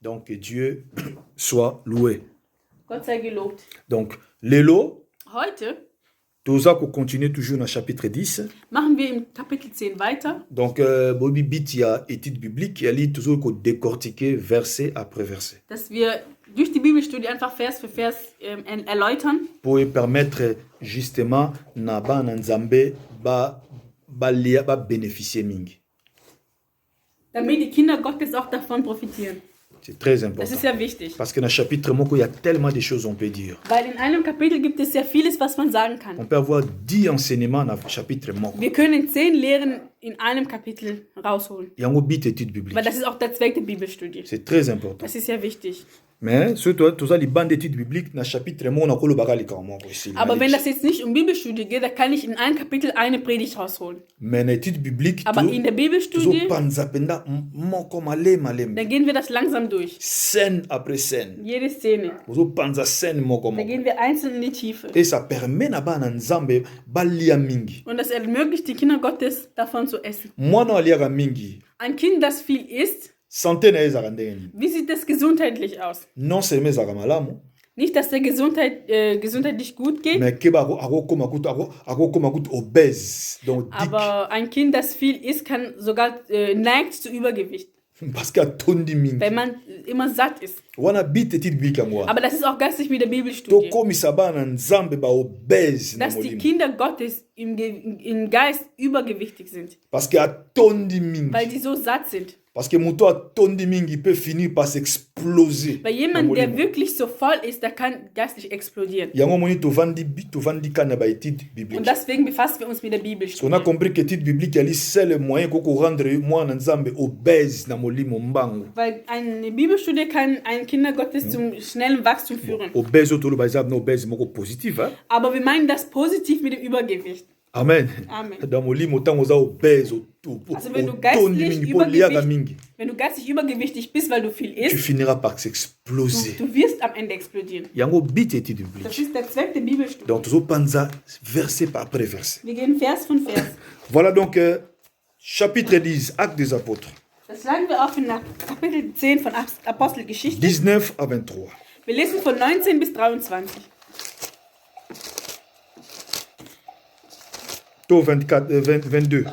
Donc, que Dieu soit loué. Gott sei gelobt. Donc, l'élo, Heute tout ça qu'on continue toujours dans le chapitre 10. machen wir im Kapitel 10 weiter. Donc, Bobby Bit, il y a étude biblique, il y a toujours qu'on décortiquer verset après verset. Dass wir durch die Bibelstudie einfach Vers für Vers erläutern. Pour permettre justement, Naba Nzambe ba bénéficier mingi. Damit die Kinder Gottes auch davon profitieren. C'est très Das important. ist sehr wichtig. Parce que dans le chapitre Moko, il y a tellement de choses on peut dire. Weil in einem Kapitel gibt es sehr vieles, was man sagen On kann. peut avoir 10 enseignements dans le chapitre Moko. Wir können 10 Lehren in einem Kapitel rausholen. Il y a une bit étude biblique. Weil das ist auch der Zweck der Bibelstudie. C'est très important. Das ist sehr wichtig. Mais surtout, tout ça, les bandes d'études bibliques, dans le chapitre Moko, on a le bagali comme moi aussi. Aber wenn das jetzt nicht um Bibelstudie geht, dann kann ich in einem Kapitel eine Predigt rausholen. Mais dans l'étude biblique, Aber in der Bibelstudie, panzapenda moko malem. dann gehen wir das langsam durch. Scène après scène. Jede Szene. Ozo panza scène moko Da moko. gehen wir einzeln in die Tiefe. Et ça permet na ba na nzambe balia mingi. Und das ermöglicht die Kinder Gottes, davon zu essen. Mwana aliaka mingi. Ein Kind, das viel isst, Santé na ezaka ndenge nini? wie sieht das gesundheitlich aus? Non seulement ezaka malamu, Nicht, dass der gesundheitlich gut geht, mais keba akokoma kutu obèse. Donc dik. aber ein Kind, das viel isst, kann sogar neigt zu Übergewicht, Parce que tondi mingi. wenn man immer satt ist. Wana bit étude biblique yango. Aber das ist auch geistig mit der Bibelstudie. Tokomisa bana nzambe ba obèse na Dass die molimo. Kinder Gottes im Geist übergewichtig sind, Parce que atondi mingi. weil die so satt sind. Parce que muto atondi mingi peut finir par s'exploser. Weil jemand, der wirklich so voll ist, der kann geistig explodieren. Yango moni tovandi kana ba étude Und biblique. deswegen befassen wir uns mit der On a Bibelstudie. compris que l'étude biblique est le seul moyen pour rendre moi nzambe obèse na molimo mbangu. Weil eine Bibelstudie kann ein Kinder Gottes zum schnellen Wachstum führen. Obèse autour par exemple obèse moko positif hein. Aber wir meinen das positiv mit dem Übergewicht. Amen. Amen. Dans molimo tango za obèse Also wenn du tondi geistlich mingi po liaka mingi. wenn du geistig übergewichtig bist, weil du viel Tu isst, finiras par s'exploser. du wirst am Ende explodieren. Yango bit étude Das biblique. ist der Zweck der Bibelstudie. Donc tozo panza verset par après verset. Wir gehen Vers von Vers. Voilà donc chapitre 10 Actes des apôtres. Das schlagen wir auf in Kapitel 10 von Apostelgeschichte. 19 à 23. Wir lesen von 19 bis 23. To 22.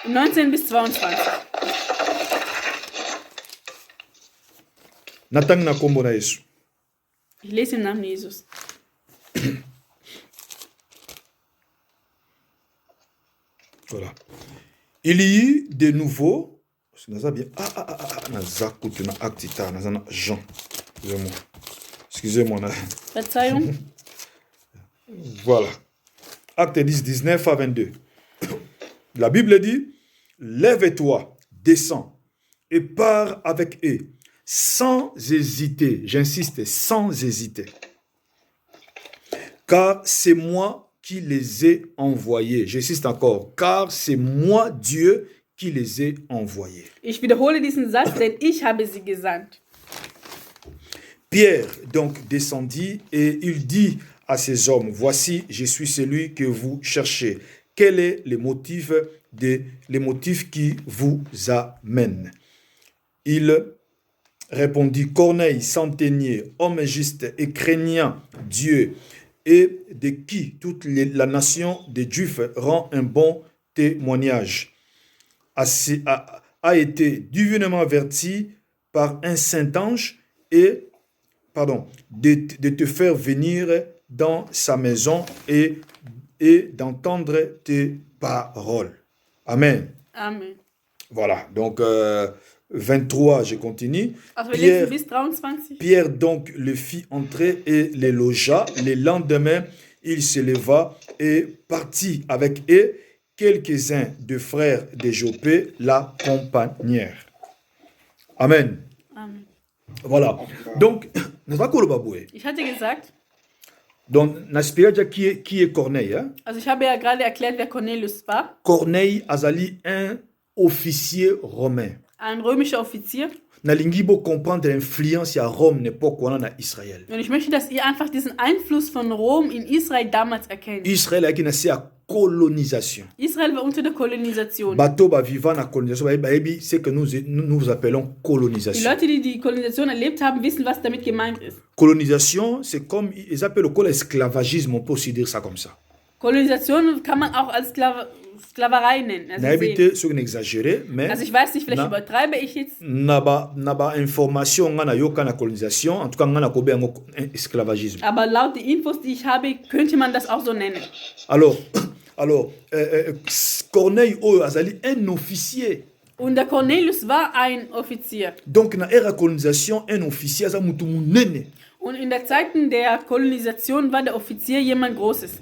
19 bis 22. Natang na kombo na Yesu. Ich lese im Namen Jesus. Voilà. Il y eut de nouveau. Naza bien. Naza kutu na acte ta. Naza na Jean. Excusez-moi. Excusez-moi. Verzeihung. Voilà. Acte 10, 19 à 22. La Bible dit, lève-toi, descends et pars avec eux, sans hésiter. J'insiste, sans hésiter. Car c'est moi qui les ai envoyés. J'insiste encore, car c'est moi Dieu qui les ai envoyés. Ich wiederhole diesen Satz, denn ich habe sie gesandt. Pierre donc descendit et il dit à ces hommes, voici, je suis celui que vous cherchez. Quel est le motif qui vous amène? Il répondit, Corneille, centenier, homme juste et craignant Dieu, et de qui toute la nation des Juifs rend un bon témoignage, a été divinement averti par un saint ange et de te faire venir dans sa maison et d'entendre tes paroles. Amen. Amen. Voilà, donc 23, je continue. Also wir lesen bis 23. Pierre donc le fit entrer et les logea. Le lendemain, il se leva et partit avec eux. Quelques-uns des frères de Joppé l'accompagnèrent. Amen. Amen. Voilà. Donc, nous allons voir. Ich hatte gesagt, Donc, Naspiraja qui est Corneille. Hein? also ich habe ja gerade erklärt, wer Cornelius war. Corneille azali un officier romain. Ein römischer Offizier. Nalingi bo comprendre l'influence à Rome n'époque on a Israël. Und ich möchte, dass ihr einfach diesen Einfluss von Rom in Israel damals erkennt. Israël a qui n'a colonisation. Israel war unter der Kolonisation. Bato ba vivant na colonisation, c'est que nous appelons Die colonisation. Leute, die die Kolonisation erlebt haben, wissen, was damit gemeint ist. Colonisation, c'est comme, ils appellent l'esclavagisme, on peut aussi dire ça comme ça. Kolonisation kann man auch als Sklaverei nennen. Also, Ce qui exagéré, mais ich weiß nicht, vielleicht übertreibe ich jetzt. naba information ngana yoka na colonisation, en tout cas ngana kobe yango esclavagisme. Aber laut den Infos, die ich habe, könnte man das auch so nennen. Alors Corneille azali un officier. Und der Cornelius war ein Offizier. Donc na era colonisation un officier aza mutu munene. Und in der Zeiten der Kolonisation war der Offizier jemand Großes.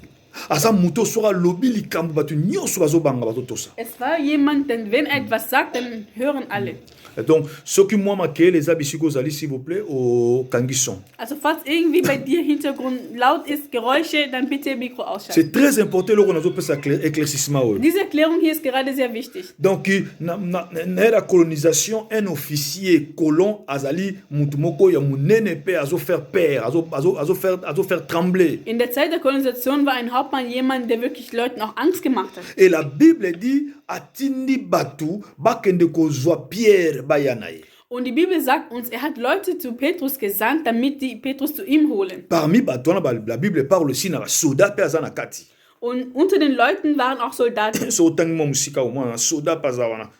Aza muto sora lobi likambo batu nyonso bazobanga batotosa. Es war jemand, denn wenn er etwas sagt, dann hören alle. Donc ce qui moi marqué les abisiko zali s'il vous plaît au kangisson. Also falls irgendwie bei dir Hintergrund laut ist, Geräusche, dann bitte Mikro ausschalten. C'est très important le qu'on a ça éclaircissement. Diese Erklärung hier ist gerade sehr wichtig. Donc na la colonisation un officier colon azali mutu moko ya munene pe azo faire peur, azo faire trembler. In der Zeit der Kolonisation war ein Hauptmann jemand, der wirklich Leuten auch Angst gemacht hat. Et la Bible dit atindi batu bakende kozwa Pierre bayanaye. Und die Bibel sagt uns, er hat Leute zu Petrus gesandt, damit die Petrus zu ihm holen. Parmi batu la Bible parle aussi na soda pe azana kati. Und unter den Leuten waren auch Soldaten. So tangi mo musika au moins soda pazawana.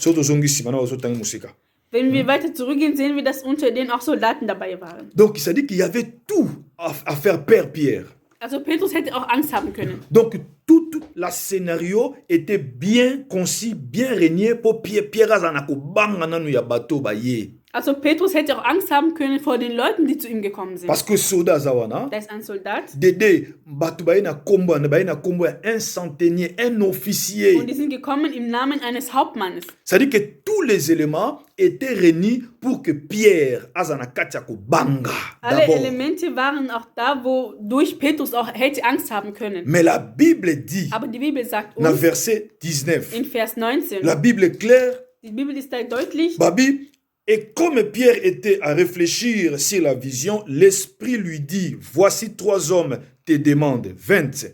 So to zongi simana so tangi musika. Wenn wir weiter zurückgehen, sehen wir, dass unter denen auch Soldaten dabei waren. Donc ça dit qu'il y avait tout à faire perdre Pierre. Also Petrus hätte auch Angst haben können. Donc tout le scénario était bien concis, bien régné pour Pierre azanako banga nanu ya bateau baye. Also Petrus hätte auch Angst haben können vor den Leuten, die zu ihm gekommen sind. Parce que soldat zawana. Da ist ein Soldat. Dede bateau baye na kombo un centenier, un officier. Und die sind gekommen im Namen eines Hauptmannes. Ça dit que tous les éléments étaient réunis pour que Pierre azanakati ko banga. Alle Elemente waren auch da, wodurch Petrus auch hätte Angst haben können. Mais la Bible dit, aber die Bibel sagt uns, dans verset 19, in Vers 19, la Bible est claire, die Bibel ist da deutlich, Babi, et comme Pierre était à réfléchir sur la vision, l'Esprit lui dit, voici 3 hommes te demandent, 20,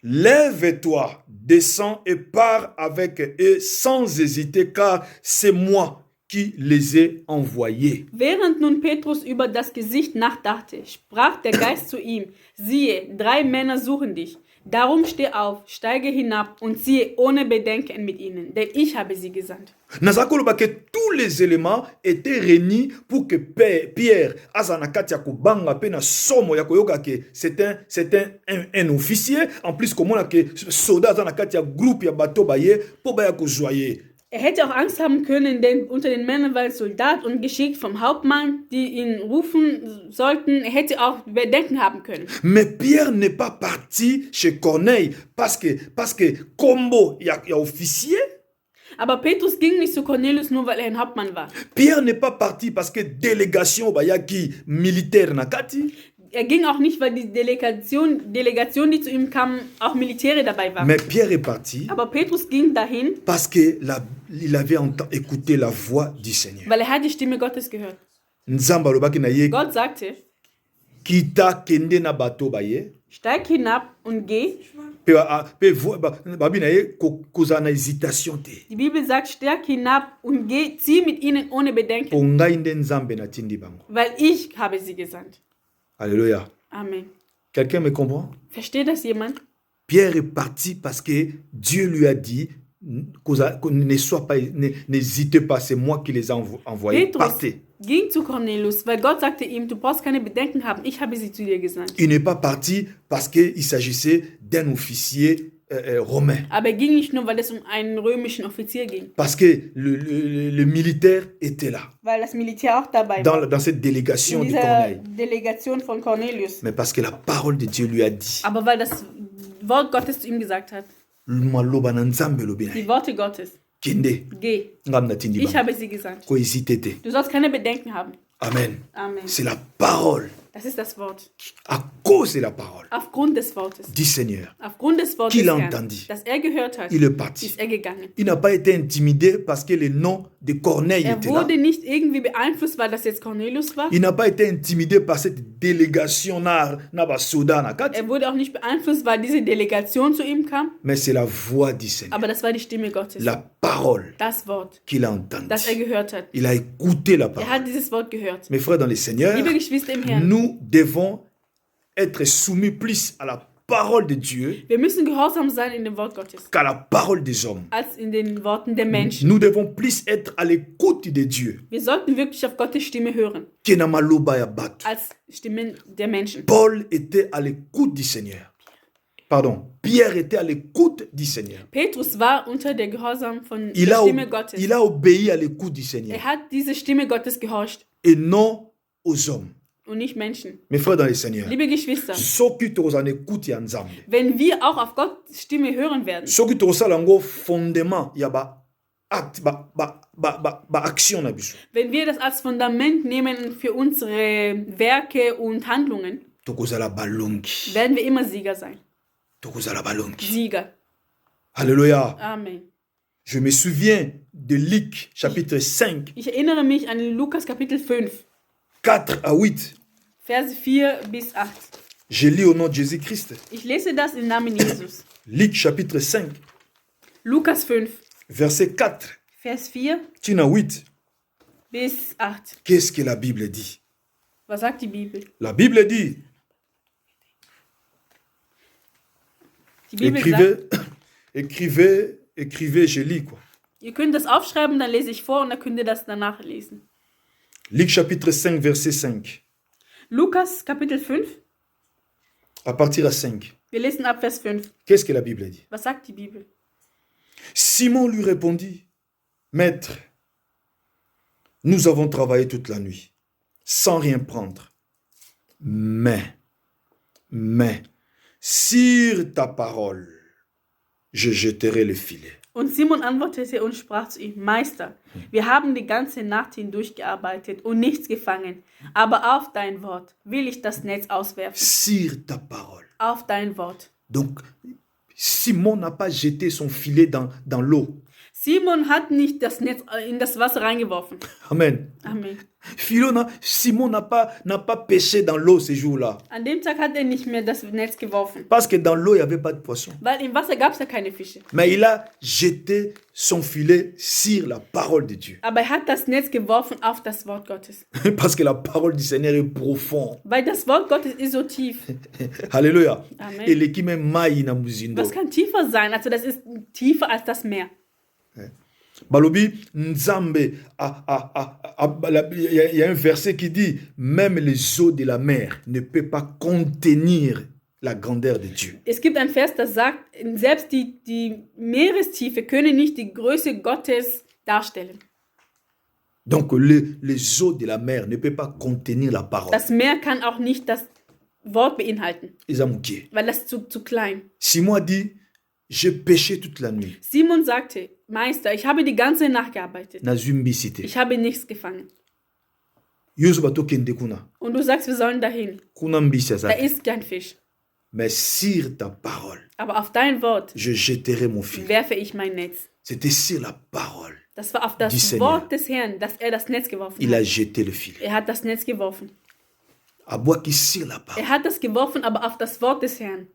lève-toi, descends et pars avec eux sans hésiter, car c'est moi qui les ai envoyés. Während nun Petrus über das Gesicht nachdachte, sprach der Geist zu ihm, siehe, 3 Männer suchen dich. Darum steh auf, steige hinab und ziehe ohne Bedenken mit ihnen, denn ich habe sie gesandt. Nazakoloba que tous les éléments étaient réunis pour que Pierre azanakati akubanga pe na somo ya koyoka que c'est un officier en plus comment la que soldat azanakati ya groupe ya bateau baye po ba ya kojoyer. Hätte auch Angst haben können, denn unter den Männern war ein Soldat und geschickt vom Hauptmann, die ihn rufen sollten. Er hätte auch Bedenken haben können. Mais Pierre n'est pas parti chez Corneille parce que combo ya officier. Aber Petrus ging nicht zu Cornelius nur, weil er ein Hauptmann war. Pierre n'est pas parti parce que délégation bayaki militaire nakati. Er ging auch nicht, weil die Delegation, die zu ihm kam, auch Militäre dabei waren. Mais Pierre est parti. Aber Petrus ging dahin, parce que il avait écouté la voix du Seigneur. Weil er hat die Stimme Gottes gehört. Nzamba lobaki na ye. Gott sagte, kita kende na bateau baye. Steig hinab und geh. Die Bibel sagt, steig hinab und geh, zieh mit ihnen ohne Bedenken. Weil ich habe sie gesandt. Alléluia. Amen. Quelqu'un me comprend? Versteht das jemand? Pierre est parti parce que Dieu lui a dit, n'hésitez pas, c'est moi qui les ai envoyés. Petrus partez. Ging zu Cornelius, weil Gott sagte ihm, du brauchst keine Bedenken haben, ich habe sie zu dir gesandt. Il n'est pas parti parce qu'il s'agissait d'un officier romain. Aber er ging nicht nur, weil es um einen römischen Offizier ging. Parce que le militaire était là. Weil das Militär auch dabei war. Dans cette délégation in de Corneille. Delegation von Cornelius. Mais parce que la parole de Dieu lui a dit. Aber weil das Wort Gottes zu ihm gesagt hat. Die Worte Gottes. Kende. Geh. Ich habe sie gesandt. Du sollst keine Bedenken haben. Amen. Amen. C'est la parole Das ist das Wort. À cause de la parole Aufgrund des Wortes. du Seigneur, Aufgrund des Wortes, Qu'il a Herrn, entendu. das er gehört hat, il est parti. ist er gegangen. Il n'a pas été intimidé parce que le nom de Corneille Er était là. wurde nicht irgendwie beeinflusst, weil das jetzt Cornelius war. Il n'a pas été intimidé par cette délégation na basoda na kati. Er wurde auch nicht beeinflusst, weil diese Delegation zu ihm kam. Mais c'est la voix du Seigneur, Aber das war die Stimme Gottes. la parole Das Wort, qu'il a entendue. das er gehört hat. Il a écouté la Er parole. hat dieses Wort gehört. Mes frères dans le Seigneur, Liebe Geschwister im Herrn, nous devons être soumis plus à la parole de Dieu wir müssen gehorsam sein in dem Wort Gottes, qu'à la parole des hommes. als in den Worten der Menschen. Nous devons plus être à l'écoute de Dieu Wir sollten wirklich auf Gottes Stimme hören, que na maloba ya bato. als Stimmen der Menschen. Paul était à l'écoute du Seigneur. Pardon, Pierre était à l'écoute du Seigneur. Petrus war unter der Gehorsam von Il der a, Stimme Gottes. il a obéi à l'écoute du Seigneur Er hat diese Stimme Gottes gehorcht et non aux hommes. und nicht Menschen. Mes frères dans le Seigneur, Liebe Geschwister, soki tozala na écoute ya Nzambe, wenn wir auch auf Gottes Stimme hören werden, soki tozala yango fondement ya ba acte ba action na biso, wenn wir das als Fundament nehmen für unsere Werke und Handlungen, tokozala balongi, werden wir immer Sieger sein. tokozala balongi. Sieger. Alléluia. Amen. Je me souviens de Luc chapitre 5, Ich erinnere mich an Lukas Kapitel 5, 4 à 8. Verse 4 bis 8. Je lis au nom de Jésus-Christ. Ich lese das im Namen Jesus. Luc chapitre 5, Lukas 5, verset 4, Vers 4 tina 8. bis 8. Qu'est-ce que la Bible dit? Was sagt die Bibel? La Bible dit, Die Bibel sagt, écrivez, je lis quoi. ihr könnt das aufschreiben, dann lese ich vor und dann könnt ihr das danach lesen. Luc chapitre 5, verset 5. Lukas Kapitel 5, À partir à 5. wir lesen ab Vers 5. Qu'est-ce que la Bible dit? Was sagt die Bibel? Simon lui répondit, Maître, nous avons travaillé toute la nuit, sans rien prendre. Mais, sur ta parole, je jetterai le filet. Und Simon antwortete und sprach zu ihm, Meister, wir haben die ganze Nacht hindurch gearbeitet und nichts gefangen, aber auf dein Wort will ich das Netz auswerfen. Sur ta parole. Auf dein Wort. Donc, Simon n'a pas jeté son filet dans l'eau. Simon hat nicht das Netz in das Wasser reingeworfen. Amen. Amen. Simon n'a pas pêché dans l'eau ce jour-là. An dem Tag hat er nicht mehr das Netz geworfen, Parce que dans l'eau, il n'y avait pas de poisson. weil im Wasser gab es ja keine Fische. Mais il a jeté son filet sur la parole de Dieu. Aber er hat das Netz geworfen auf das Wort Gottes. Parce que la parole du Seigneur est profonde. Weil das Wort Gottes ist so tief. Alléluia. Amen. Et l'équipe mai na muzindo. Was kann tiefer sein? Also das ist tiefer als das Meer. Balobi Nzambe, il y a un verset qui dit, même les eaux de la mer ne peuvent pas contenir la grandeur de Dieu. Es gibt ein Vers, das sagt, selbst die Meerestiefe können nicht die Größe Gottes darstellen. Donc les eaux de la mer ne peuvent pas contenir la parole. Das Meer kann auch nicht das Wort beinhalten, Isamukie. weil das zu klein. Simon a dit, j'ai pêché toute la nuit. Simon sagte, Meister, ich habe die ganze Nacht gearbeitet. Na zumbisite. Ich habe nichts gefangen. Yozo bato kende kuna. Und du sagst, wir sollen dahin. Kuna mbisi Da azaki. ist kein Fisch. Mais sur ta parole, Aber auf dein Wort je jetterai mon filet. werfe ich mein Netz. C'était sur la parole. Das war auf Du das Seigneur. Wort des Herrn, dass er das Netz geworfen Il a hat. jeté le filet. Er hat das Netz geworfen. Abwaki sur la parole. Er hat das geworfen, aber auf das Wort des Herrn.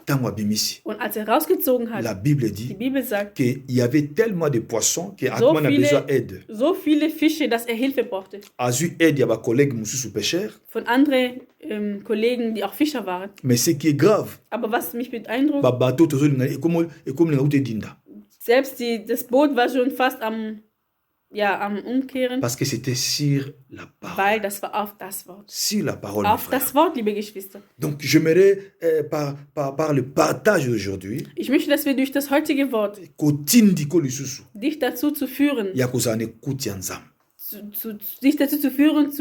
Tango abimisi. Und als er rausgezogen La hat, Bible die dit Bibel sagt, qu'il y avait tellement de poissons que so Atman a besoin d'aide. viele Fische, dass er Hilfe brauchte. Azu aide, il y a des collègues mususu pêcheurs. Von anderen Kollegen, die auch Fischer waren. Mais ce qui est grave, Aber was mich beeindruckt, bateau tozo linga et comme linga ute dinda. selbst das Boot war schon fast am Umkehren, Parce que c'était sur la parole. weil das war auf das Wort. Sur la parole, mes Auf frères. das Wort, liebe Geschwister. Donc, j'aimerais, par le partage d'aujourd'hui, Ich möchte, dass wir durch das heutige Wort kotindi ko lisusu, dich dazu zu führen, ya kozala na écoute ya Nzambe. dich dazu zu führen,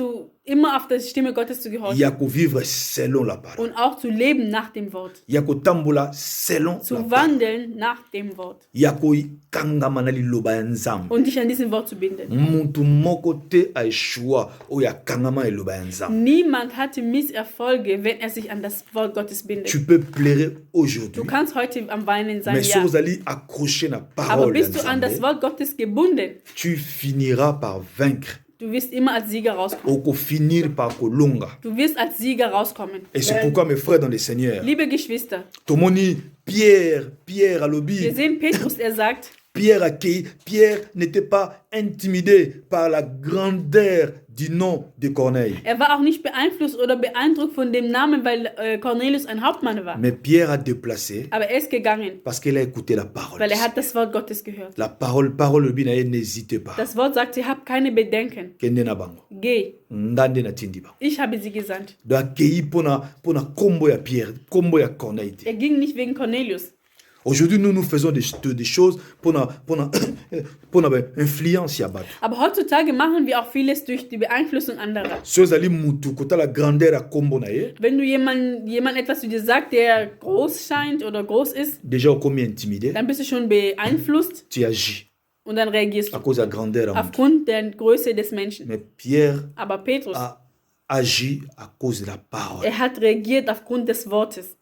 immer auf die Stimme Gottes zu gehorchen. ya kovivre selon la parole, Und auch zu leben nach dem Wort. ya kotambola selon la Zu parole, wandeln nach dem Wort. ya kokangama na liloba ya Nzambe. Und dich an diesem Wort zu binden. Mutu moko te aeshua oyo akangama na liloba ya Nzambe. Niemand hatte Misserfolge, wenn er sich an das Wort Gottes bindet. Tu peux pleurer Du aujourd'hui, kannst heute am Weinen sein, mais si ja. vous allez accrocher na Aber parole ya bist du an das Nzambe, Wort Gottes gebunden, tu finiras par vaincre. du wirst immer als Sieger rauskommen. Oko finir par kolonga. Du wirst als Sieger rauskommen. Et c'est pourquoi mes frères dans le Seigneur, Liebe Geschwister, tomoni Pierre wir alobi, sehen Petrus, er sagt, Pierre n'était pas intimidé par la grandeur du nom de Corneille. er war auch nicht beeinflusst oder beeindruckt von dem Namen, weil Cornelius ein Hauptmann war. Mais Pierre a déplacé Aber er ist gegangen, parce qu'il a écouté la parole. weil er hat das Wort Gottes gehört. La parole binaye, n'hésitez pas. Das Wort sagt, sie habt keine Bedenken. Kende na bango. Geh, Ndande na tindi bango. ich habe sie gesandt. Do akei pona kombo ya Pierre, kombo ya Corneille. te. Er ging nicht wegen Cornelius. Aujourd'hui, nous faisons des choses pour influence ya bato. Aber heutzutage machen wir auch vieles durch die Beeinflussung anderer. Si ozali mutu kota la grandeur ya kombo na ye, Wenn du jemand etwas zu dir sagt, der groß scheint oder groß ist, déjà okomi intimidé, dann bist du schon beeinflusst tu agis und dann reagierst à du cause de la grandeur ya mutu. aufgrund der Größe des Menschen. Mais Pierre Aber Petrus, a agi à cause de la parole. er hat reagiert aufgrund des Wortes.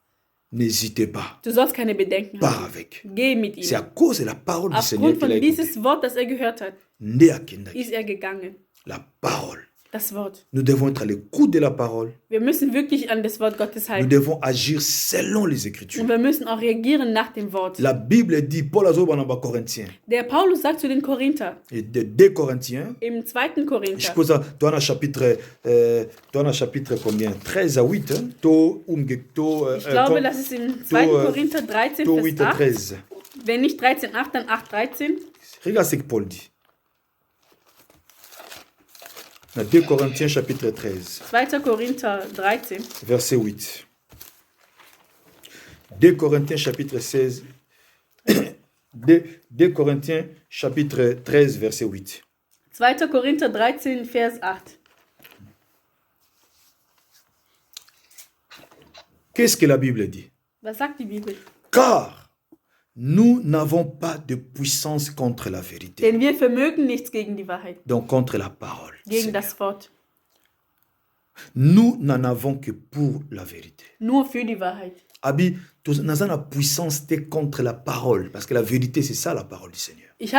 N'hésitez pas, Du sollst keine Bedenken pas haben. avec. Geh mit C'est à ihm. cause de la parole du Seigneur Aufgrund qu'il a von écouté. dieses Wort, das er gehört hat, Nde akendaki. ist er gegangen. La parole. Das Wort. Nous devons être à l'écoute de la parole. Wir müssen wirklich an das Wort Gottes Nous halten. devons agir selon les Écritures. Und wir müssen auch reagieren nach dem Wort. La Bible dit, Paul azoba na ba Corinthiens, Der Paulus sagt zu den Korinther, et de 2 Corinthiens, im 2. je Korinther, suppose, toi on a chapitre combien 13 à 8, hein? ich glaube, das ist im 2. Korinther 13, to Vers 8 à 8. 13. Wenn nicht 13,8, dann 8,13. Regarde ce que Paul dit. Dans 2 Corinthiens chapitre 13, 2. Korinther 13. verset 8. 2 Corinthiens chapitre 16, 2 Corinthiens chapitre 13, verset 8. 2. Korinther 13, Vers 8. Qu'est-ce que la Bible dit? Was sagt die Bibel? Car nous n'avons pas de puissance contre la vérité, Denn wir vermögen nichts gegen die Wahrheit, donc contre la parole. gegen Seigneur. das Wort. Nous n'en avons que pour la vérité. Nur für die Wahrheit. Abi, nous avons la puissance t'es contre la parole, parce que la vérité, c'est ça la parole du Seigneur. Ich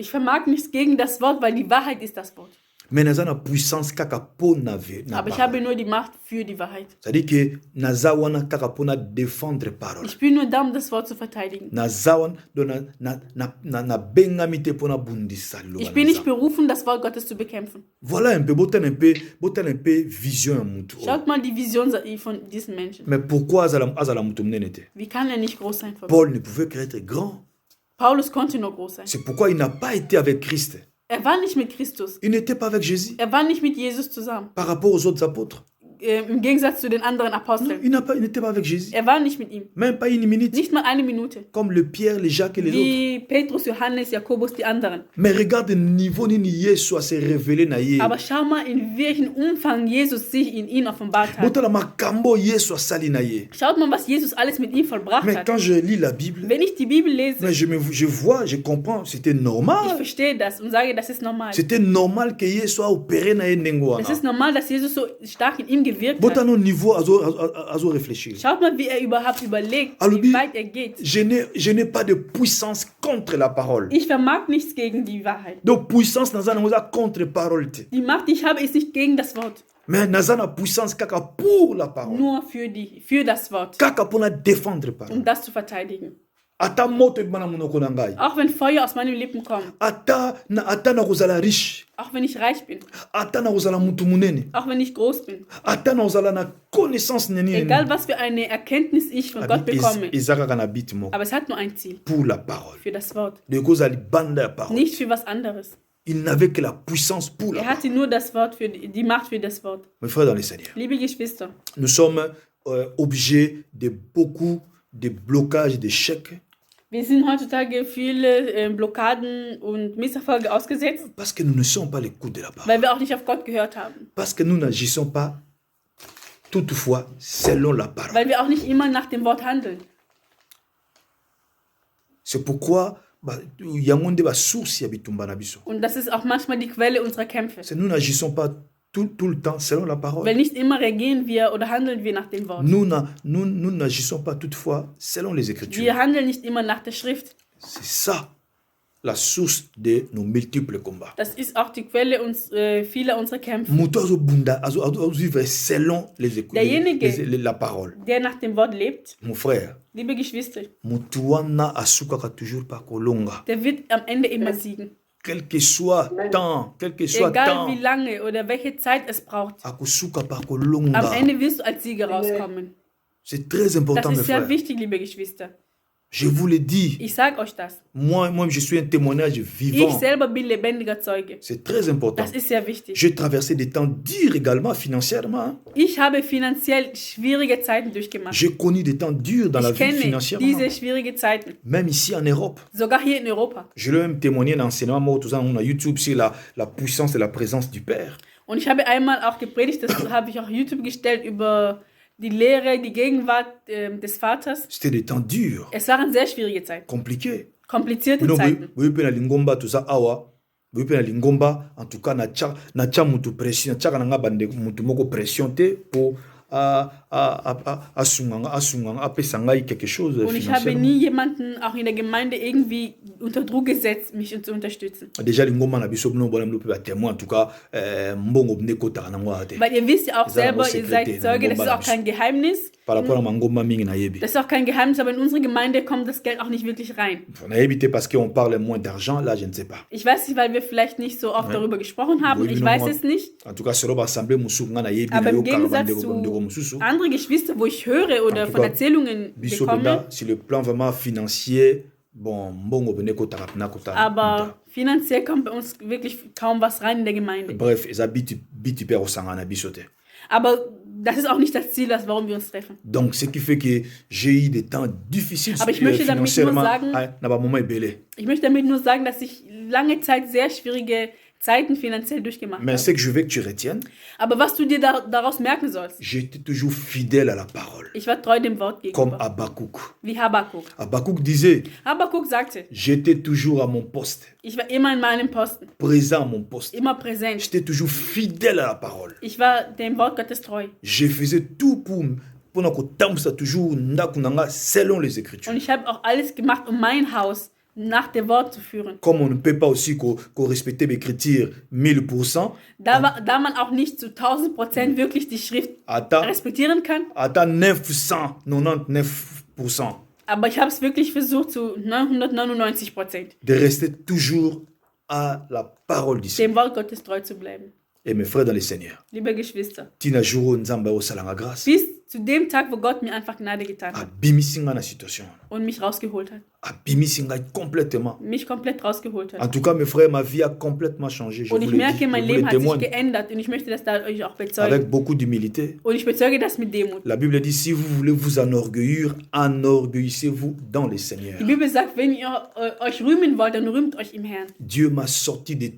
vermag nichts gegen das Wort, weil die Wahrheit ist das Wort. Mais nous avons la puissance kaka po na Aber ich parole. habe nur die Macht für die Wahrheit. C'est-à-dire que nazawana kaka po na défendre parole. Ich bin nur da, um das Wort zu verteidigen. Nazawan do na bengamite po na bundisa lo. Ich bin nicht berufen, das Wort Gottes zu bekämpfen. Voilà un peu, botan un peu vision ya mutu. Schaut mal die Vision von diesen Menschen. Mais pourquoi azala mutu mnene te? Wie kann er nicht groß sein? Paul ne pouvait qu'être grand. Paulus konnte nur groß sein. C'est pourquoi il n'a pas été avec Christ. Er war nicht mit Christus. Il n'était pas avec Jésus Er war nicht mit Jesus zusammen. par rapport aux autres apôtres. Im Gegensatz zu den anderen Aposteln. Il n'était pas avec Jésus. Er war nicht mit ihm. Même pas une minute. Nicht mal eine Minute. Comme le Pierre, les Jacques et les autres. Wie Petrus, Johannes, Jakobus, die anderen. Mais regarde le niveau ni Yesu a se révélé na ye. Aber schau mal, in welchem Umfang Jesus sich in ihn offenbart hat. Botala makambo Yesu a sali na ye. Schaut mal, was Jesus alles mit ihm vollbracht Mais hat. quand je lis la Bible, Wenn ich die Bibel lese, mais je vois, je comprends, c'était ich normal. verstehe das und sage, das ist normal. C'était normal que Yesu a opéré na ye ndengo Es wana. ist normal, dass Jesus so stark in ihm gewirkt hat. Botano niveau azo réfléchir. Schaut mal, wie er überhaupt überlegt, Alubi, wie weit er geht. je n'ai pas de puissance contre la parole. Ich vermag nichts gegen die Wahrheit. Donc puissance nazana moza contre parole te. Die Macht, die ich habe, ist nicht gegen das Wort, Mais nazana puissance kaka pour la parole. nur für das Wort, Kaka pona défendre parole. um das zu verteidigen. Ata moto ebana monoko na ngai. Auch wenn Feuer aus meinen Lippen kommt, Ata na kozala riche. auch wenn ich reich bin, Ata na kozala mutu munene. auch wenn ich groß bin, Ata na kozala na connaissance nini. egal was für eine Erkenntnis ich von Gott bekomme, Ezaka kana bit moko aber es hat nur ein Ziel, pour la parole. für das Wort, De kozali banda ya parole. nicht für was anderes. Il n'avait que la puissance pour la Er parole. hatte nur das Wort für die Macht für das Wort. Mes frères dans le Seigneur, Liebe Geschwister, nous sommes objets de beaucoup de blocages, d'échecs. Wir sind heutzutage viele Blockaden und Misserfolge ausgesetzt, Parce que nous ne sommes pas à l'écoute de la parole. weil wir auch nicht auf Gott gehört haben. Parce que nous n'agissons pas toutefois selon la parole. Weil wir auch nicht immer nach dem Wort handeln. C'est pourquoi yango nde source ya bitumba na biso. Und das ist auch manchmal die Quelle unserer Kämpfe. Nous n'agissons pas tout le temps selon la parole. Weil nicht immer reagieren wir oder handeln wir nach dem Wort. Nous n'agissons pas toutefois selon les Écritures. Wir handeln nicht immer nach der Schrift. C'est ça la source de nos multiples combats. Das ist auch die Quelle vieler unserer Kämpfe. Moto azobunda vivre selon la parole. Der nach dem Wort lebt, Mon frère, liebe Geschwister, moto wana asukaka toujours par kolonga. der wird am Ende immer siegen. Quel que soit temps, Egal wie lange oder welche Zeit es braucht, akusuka par kolonga. am Ende wirst du als Sieger rauskommen. C'est très important, Das mes ist sehr frères. wichtig, liebe Geschwister. Je vous le dis, Ich sage euch das. moi, je suis un témoignage Ich vivant. selber bin lebendiger Zeuge. C'est très important. Das ist sehr wichtig. J'ai traversé des temps durs également financièrement. Ich habe finanziell schwierige Zeiten durchgemacht. J'ai connu des temps durs dans la Ich vie kenne financièrement. diese schwierigen Zeiten. Même ici en Europe. Sogar hier in Europa. Je l'ai même témoigné dans l'enseignement, moi, tout ça, on a YouTube sur la puissance et la présence du Père. Und ich habe einmal auch gepredigt, das habe ich auch YouTube gestellt, über die Lehre, die Gegenwart des Vaters. C'était des temps durs, Es waren sehr schwierige Zeiten. compliqués. Komplizierte Non, Zeiten. vous pouvez lingomba tout ça, awa. Vous pouvez lingomba, en tout cas, na cha mutu pression, cha kananga bande mutu moko pression te pour asunganga apesanga quelque chose Und ich habe financièrement. nie jemanden, auch in der Gemeinde, irgendwie unter Druck gesetzt, mich zu unterstützen. Déjà lingomba na biso no bonam lope ba témoin en tout cas mbongo bne kota na ngwa te. Weil ihr wisst ja auch Das ist aber selber, ihr Sekretär, seid Zeuge, das ist Ngomba auch kein Geheimnis. Par rapport à mangomba mingi na yebi. Das ist auch kein Geheimnis, aber in unsere Gemeinde kommt das Geld auch nicht wirklich rein. On a évité parce qu'on parle moins d'argent, là je ne sais pas. Ich weiß nicht, weil wir vielleicht nicht so oft darüber gesprochen haben. Ich weiß es nicht. En tout cas, sur l'assemblée musuku nga na yebi Aber na im yo Gegensatz ndeko zu mususu. anderen Geschwistern, wo ich höre oder tout von cas, Erzählungen Biso bekomme, beda sur le plan vraiment financier, bon mbongo bne kota na kota. aber finanziell kommt bei uns wirklich kaum was rein in der Gemeinde. Bref, eza biti per osanga na biso te. Aber das ist auch nicht das Ziel, warum wir uns treffen. Donc ce qui fait que j'ai eu des temps difficiles Aber ich möchte damit nur sagen, na ba moment ebele. ich möchte damit nur sagen, dass ich lange Zeit sehr schwierige Zeiten finanziell durchgemacht Mais habe. ce que je veux que tu retiennes, Aber was du dir daraus merken sollst, j'étais toujours fidèle à la parole. ich war treu dem Wort Comme gegenüber. Habakkuk. Wie Habakkuk. Habakkuk disait, Habakkuk sagte, j'étais toujours à mon poste, ich war immer in meinem Posten, présent à mon poste. immer präsent. J'étais toujours fidèle à la parole. Ich war dem Wort Gottes treu. Je faisais tout pour kotambusa toujours ndaku nanga selon les Écritures. Und ich habe auch alles gemacht, um mein Haus nach dem Wort zu führen. Comme on ne peut pas aussi respecter l'Écriture 1000%, Da man auch nicht zu 1000% wirklich die Schrift à respektieren kann, 999%, aber ich habe es wirklich versucht zu 999%, de rester toujours à la parole du Seigneur. dem Wort Gottes treu zu bleiben. Et mes frères dans le Seigneur, Liebe Geschwister, tina juro nzamba osalanga grâce, bis zu dem Tag, wo Gott mir einfach Gnade getan hat abimisinga na situation, und mich rausgeholt hat. abimisinga complètement. Mich komplett rausgeholt En hat. tout cas, mes frères, ma vie a complètement changé. Je Und vous ich le merke, dis, mein je vous Leben le hat sich témoigne, geändert und ich möchte das da euch auch avec bezeugen. beaucoup d'humilité. Und ich bezeuge das mit Demut. La Bible dit, si vous voulez vous enorgueillir, enorgueillissez-vous dans le Seigneur. Die Bibel sagt, wenn ihr euch rühmen wollt, dann rühmt euch im Herrn. Dieu m'a sorti de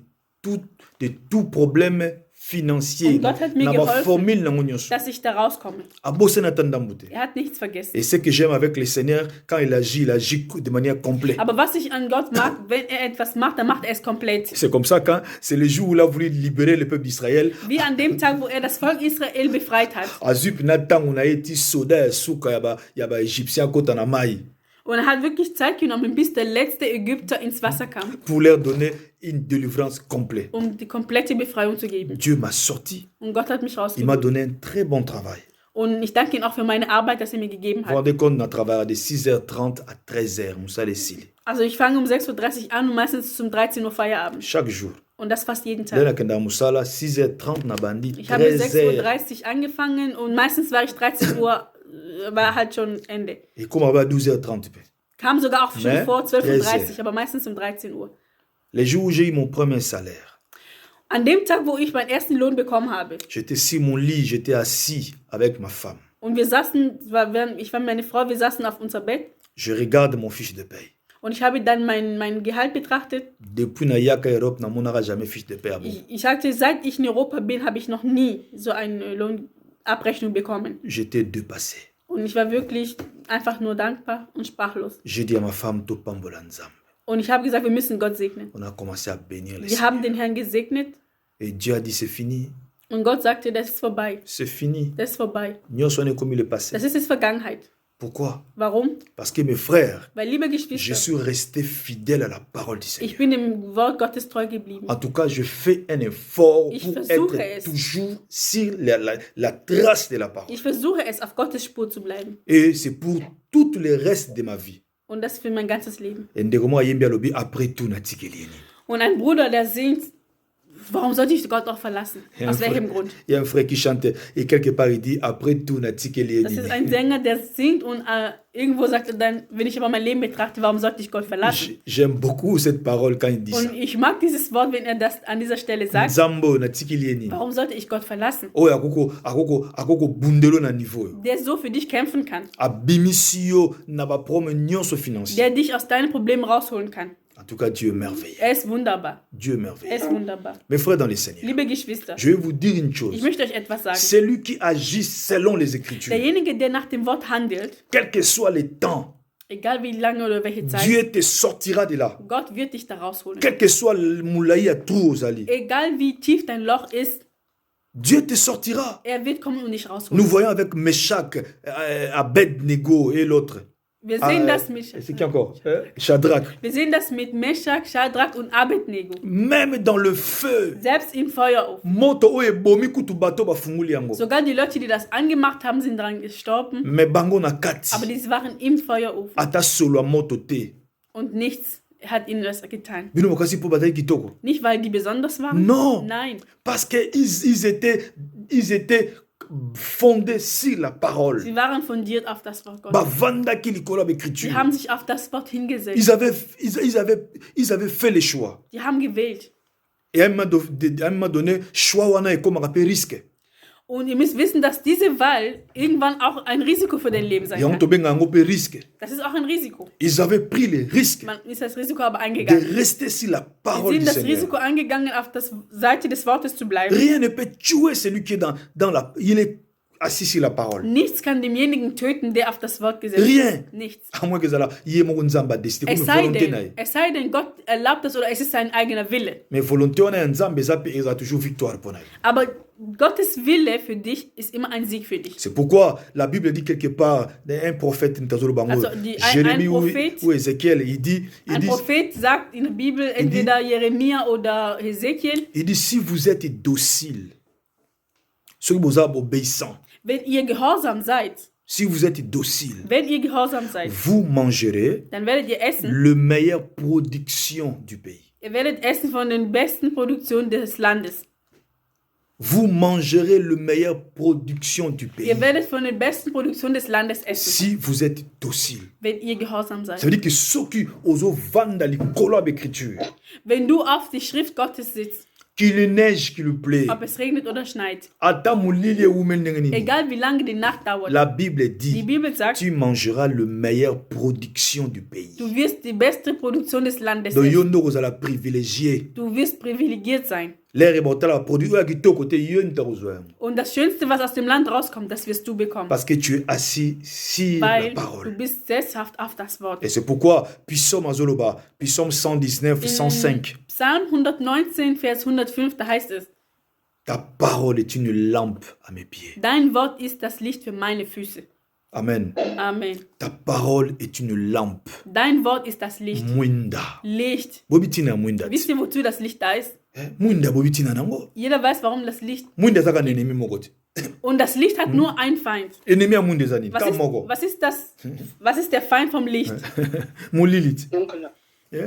tout problème financier. Und Gott hat mir Na ba geholfen, formule nango nyonso. dass ich da rauskomme. Abose na tandambu te. Er hat nichts vergessen. Et ce que j'aime avec le Seigneur, quand il agit de manière complète. Aber was ich an Gott mag, wenn er etwas macht, dann macht er es komplett. C'est comme ça quand c'est le jour où il a voulu libérer le peuple d'Israël. Wie an dem Tag, wo er das Volk Israel befreit hat. Azup na tango na eti soda ya suka ya ba Égyptien kota na mai. Und er hat wirklich Zeit genommen, bis der letzte Ägypter ins Wasser kam, Pour leur donner une délivrance complète. um die komplette Befreiung zu geben. Dieu m'a sorti. Und Gott hat mich Il m'a rausgeholt. donné un très bon travail. Und ich danke ihm auch für meine Arbeit, dass er mir gegeben Vous vous hat. rendez compte, on travaille de 6h30 à 13h, Moussa les Sili. Also ich fange um 6:30 Uhr an und meistens um 13 Uhr Feierabend. Chaque jour. Und das fast jeden Là, Tag. on a Moussa 6h30 na bandi, Ich habe 13h. 6:30 Uhr angefangen und meistens war ich 13 Uhr, war halt schon Ende. Et comme à 12h30. Kam sogar auch schon Mais, vor 12:30 13. Uhr, aber meistens um 13 Uhr. Les jours où j'ai eu mon premier salaire, An dem Tag, wo ich meinen ersten Lohn bekommen habe j'étais sur mon lit, j'étais assis avec ma femme. und wir saßen, ich war meine Frau, wir saßen auf unser Bett Je regarde mon fiche de paye. Und ich habe dann mein Gehalt betrachtet. Depuis na yaka Europe na monaka jamais fiche de paie à bon. Ich sagte, seit ich in Europa bin, habe ich noch nie so eine Lohnabrechnung bekommen. J'étais dépassé. Und ich war wirklich einfach nur dankbar und sprachlos. J'ai dit à ma femme to pambola nzambe. Und ich habe gesagt, wir müssen Gott segnen. On a commencé à bénir les Wir haben den Herrn gesegnet et Dieu a dit c'est fini. und Gott sagte, das ist vorbei. C'est fini. Das ist vorbei. Nyonso est comme il est passé. Das ist jetzt Vergangenheit. Pourquoi? Warum? Parce que mes frères, Weil, liebe je Geschwister, suis resté fidèle à la parole du Seigneur. ich bin dem Wort Gottes treu geblieben. En tout cas, je fais un effort Ich pour versuche être es. toujours sur la trace de la parole. Ich versuche es, auf Gottes Spur zu bleiben. Et c'est pour tout le reste de ma vie. Und das für mein ganzes Leben. Et ndeko ayembi alobi après tout natikeli nini. Und ein Bruder, der singt, warum sollte ich Gott auch verlassen? Il y a Aus welchem Grund? il y a un frère qui chante et quelque part il dit après tout natikeli Das ist nini. ein Sänger, der singt und irgendwo sagt er dann, wenn ich aber mein Leben betrachte, warum sollte ich Gott verlassen? J'aime beaucoup cette parole quand il dit ça. Und ich mag dieses Wort, wenn er das an dieser Stelle sagt. Nzambo natikeli nini. Warum sollte ich Gott verlassen? Oyo akoko bundelo na niveau. Der so für dich kämpfen kann, Abimisi yo na ba problème nyonso financier. der dich aus deinen Problemen rausholen kann. En tout cas, Dieu est merveilleux. Er ist wunderbar. Dieu est Er merveilleux. ist wunderbar. Mes frères dans le Seigneur, Liebe Geschwister, je vais vous dire une ich chose. möchte euch etwas sagen. Celui qui agit selon les Écritures, Derjenige, der nach dem Wort handelt, quel que soit le temps, egal wie lange oder welche Zeit, Dieu te sortira de là. Gott wird dich da rausholen. Quel que soit le moulaï à tout aux alliés, Egal wie tief dein Loch ist, Dieu te sortira. er wird kommen und dich rausholen. Nous voyons avec Meshach, Abednego et l'autre. Wir sehen das C'est qui encore? Shadrach. Wir sehen das mit Meshach, Shadrach und Abednego. Même dans le feu. Selbst im Feuerofen. Moto oyo ebomi kutu bato bafunguli yango. Sogar die Leute, die das angemacht haben, sind daran gestorben. Mais bango na kati. Aber die waren im Feuerofen. Ata solo a moto te. Und nichts hat ihnen das getan. Bino makasi po bataki kitoko. Nicht, weil die besonders waren. Non. Nein. Parce que ils étaient fondés sur la parole. Sie waren fundiert auf das Wort Gottes. Bavandaki likolo Sie l'écriture. haben sich auf das Wort hingesetzt. Ils avaient fait les choix. Die haben gewählt. Et à un moment donné, choix wana est comme un risque. Und ihr müsst wissen, dass diese Wahl irgendwann auch ein Risiko für dein Leben sein Et on kann. te benga ngo pe risque. Das ist auch ein Risiko. Ils avaient pris le risque Man ist das Risiko aber de eingegangen. rester sur la Sie parole sind du das Seigneur. Risiko eingegangen, auf der Seite des Wortes zu bleiben. Rien ne peut tuer celui qui est dans la... Il est assis sur la parole. Nichts kann demjenigen töten, der auf das Wort gesetzt Rien. ist. Nichts. À moins que ça y ait mon nzamba décidé. Es sei denn, Gott erlaubt das oder es ist sein eigener Wille. Mais volonté on a nzamba ça peut toujours victoire pour nous. Aber Gottes Wille für dich ist immer ein Sieg für dich. C'est pourquoi la Bible dit quelque part un prophète Also Jérémie Prophet, ou Ézéchiel, ein Prophet sagt in der Bibel, entweder Jeremia oder Hesekiel, il dit si vous êtes docile, ceux qui vous obéissants, wenn ihr gehorsam seid, si vous êtes docile, vous mangerez dann werdet ihr essen. le meilleure production du pays. Ihr werdet essen von den besten Produktionen des Landes. Vous mangerez le meilleure production du pays. Ihr werdet von den besten Produktionen des Landes essen, Si vous êtes docile. wenn ihr gehorsam seid. Ça veut dire que ceux qui osent vendre les colobes d'écriture, Wenn du auf die Schrift Gottes sitzt, qu'il neige, qu'il pleut, ob es regnet oder schneit, egal egal wie lange die Nacht dauert, la Bible die dit, Bibel sagt, tu mangeras le meilleure production du pays. du wirst die beste Produktion des Landes Donc, essen. yondo kozala privilégié. Du wirst privilegiert sein. L'air est botala produit oya kitoko te yonda kozwa. Und das Schönste, was aus dem Land rauskommt, das wirst du bekommen. Parce que tu es assis sur la Weil du parole. bist sesshaft auf das Wort. Et c'est pourquoi Psaume azoloba, Psaume 119, 105. Psalm 119, Vers 105, da heißt es, Ta parole est une lampe à mes pieds. dein Wort ist das Licht für meine Füße. Amen. Amen. Ta parole est une lampe. Dein Wort ist das Licht. Mwinda. Licht. Bobitina mwinda. Wisst ihr, wozu das Licht da ist? Mwinda bobitina nango. Jeder weiß, warum das Licht... Mwinda zaka ennemi moko te. Und das Licht hat nur einen Feind. Ennemi ya mwinda zani. Ta moko. Was ist der Feind vom Licht? Mulilit.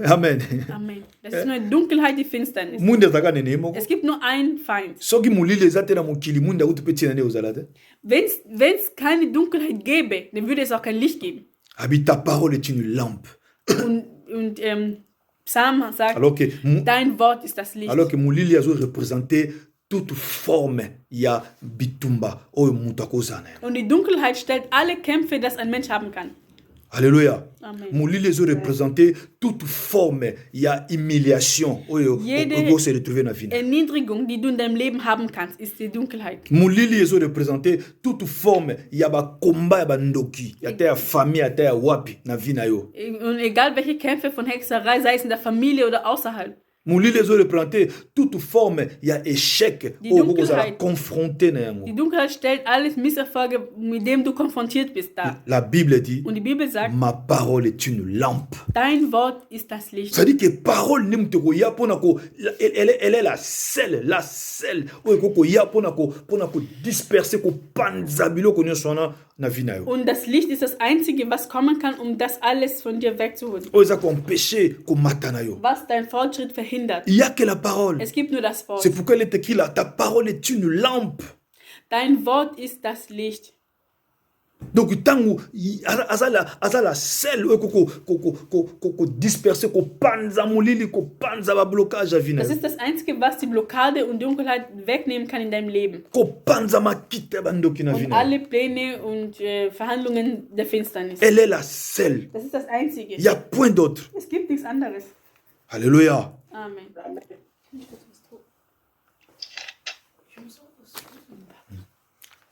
Amen. Amen. Das ist nur Dunkelheit, die Finsternis. Mwinda zaka ennemi moko. Es gibt nur einen Feind. Soki mulile eza te na mokili mwinda utu pe tina ne ozala te. Wenn es keine Dunkelheit gäbe, dann würde es auch kein Licht geben. Abi ta parole est une lampe. Und Psalm sagt, Alors que dein Wort ist das Licht. alors que mulili azo représenter toute forme ya bitumba oyo mutu akozana. Und die Dunkelheit stellt alle Kämpfe, das ein Mensch haben kann. Alléluia. Amen. Mouli les autres représentés toute forme, il y a humiliation. Jede Se retrouver dans la vie. Erniedrigung, die du in deinem Leben haben kannst, ist die Dunkelheit. Mouli les autres représentés toute forme, il y a ba combat, ba ndoki, il y a ta famille, il y a ta wapi na vie na yo. Und egal welche Kämpfe von Hexerei, sei es in der Familie oder außerhalb. Mouli les autres représentés toute forme, il y a échec. Die Dunkelheit. Confronté na yango. Die Dunkelheit stellt alles Misserfolge, mit dem du konfrontiert bist, dar. La Bible dit, Und die Bibel sagt, ma parole est une lampe. dein Wort ist das Licht. Ça dit que parole ni mteko ya pona ko elle est la selle o ko ya pona ko disperser ko panzabilo ko nyosona na vie na yo. Und das Licht ist das Einzige, was kommen kann, um das alles von dir wegzuholen. O za ko péché ko matana yo. Was dein Fortschritt verhindert. Il y a que la parole. Es gibt nur das Wort. C'est pourquoi elle est écrit là, ta parole est une lampe. Dein Wort ist das Licht. Donc tangu azala selle o ko disperser ko panza mulili ko panza ba blocage a vie na Das yo. ist das Einzige, was die Blockade und Dunkelheit wegnehmen kann in deinem Leben. Ko panza makite bandoki na vie Und na yo. alle Pläne und Verhandlungen der Finsternis. Elle est la selle. Das ist das Einzige. Il y a point d'autre. Es gibt nichts anderes. Alléluia. Amen.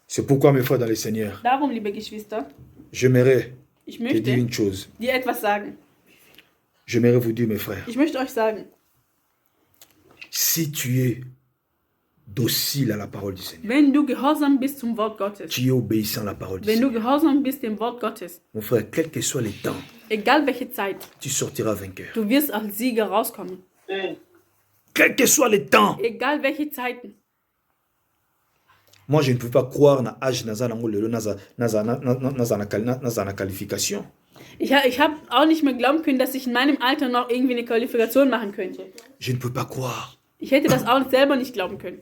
C'est pourquoi, mes frères dans le Seigneur, Darum, liebe Geschwister, j'aimerais ich te dire möchte une chose. dir etwas sagen. J'aimerais vous dire, mes frères, Ich möchte euch sagen, si tu es docile à la parole du Seigneur, wenn du gehorsam bist zum Wort Gottes, tu es obéissant à la parole du wenn du Seigneur, gehorsam bist dem Wort Gottes, mon frère, quel que soit les temps, egal welche Zeit, tu sortiras vainqueur. du wirst als Sieger rauskommen. Quel que soit les temps. Egal welche Zeiten. Moi, je ne peux pas croire na âge naza nango lelo naza na qualification. Ich habe auch nicht mehr glauben können, dass ich in meinem Alter noch irgendwie eine Qualifikation machen könnte. Je ne peux pas croire Ich hätte das auch selber nicht glauben können,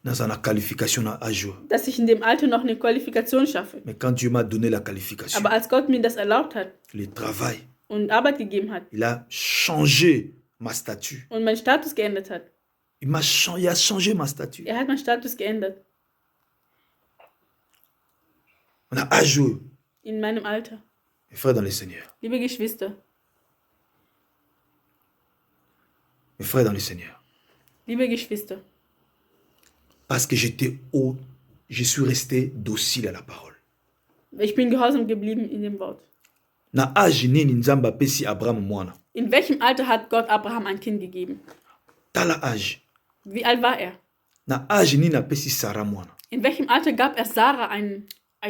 naza na qualification na âge. dass ich in dem Alter noch eine Qualifikation schaffe. Mais quand Dieu m'a donné la qualification, Aber als Gott mir das erlaubt hat le travail, und Arbeit gegeben hat il a changé ma statut. und meinen Status geändert hat, Il a changé ma statut. er hat meinen Status geändert. On a âge, In meinem Alter. mes frères dans le Seigneur. Liebe Geschwister, Mes frères dans le Seigneur. liebe Geschwister, Parce que je suis resté docile à la parole. ich bin gehorsam geblieben in dem Wort. Na âge nini nzamba apesi Abraham mwana. In welchem Alter hat Gott Abraham ein Kind gegeben? Tala âge. Wie alt war er? Na âge nini apesi Sarah mwana. In welchem Alter gab er Sarah einen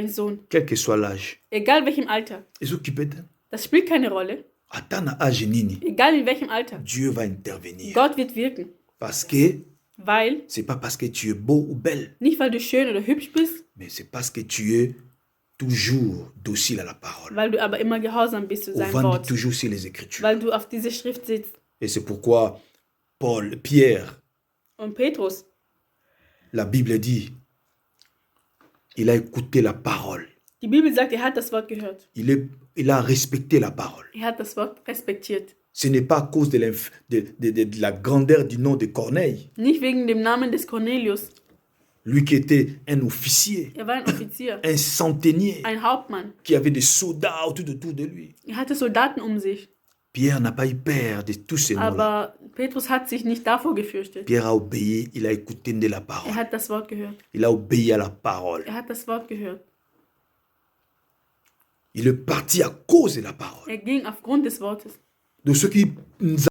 Sohn? Quel que soit l'âge. Egal welchem Alter. Ezokipete. Das spielt keine Rolle. Ata na âge nini. Egal in welchem Alter. Dieu va intervenir. Gott wird wirken. Parce que Weil, c'est pas parce que tu es beau ou belle, nicht weil du schön oder hübsch bist, mais c'est parce que tu es toujours docile à la parole. weil du aber immer gehorsam bist zu On seinem vend Wort. toujours sur les Écritures. Weil du auf diese Schrift sitzt. Et c'est pourquoi Pierre, Und Petrus, la Bible dit, il a écouté la parole. die Bibel sagt, er hat das Wort gehört. Il a respecté la parole. Er hat das Wort respektiert. Ce n'est pas à cause de la grandeur du nom de Corneille, Nicht wegen dem Namen des Cornelius. lui qui était un officier, Er war ein Offizier, un centenier, ein Hauptmann. qui avait des soldats autour de lui. Er hatte Soldaten um sich. Pierre n'a pas eu peur de tous ces noms-là. Aber Petrus hat sich nicht davor gefürchtet. Pierre a obéi, il a écouté de la Er parole. hat das Wort gehört. Il a obéi à la parole. Er hat das Wort gehört. Il est parti à cause de la parole. Er ging aufgrund des Wortes. De ceux qui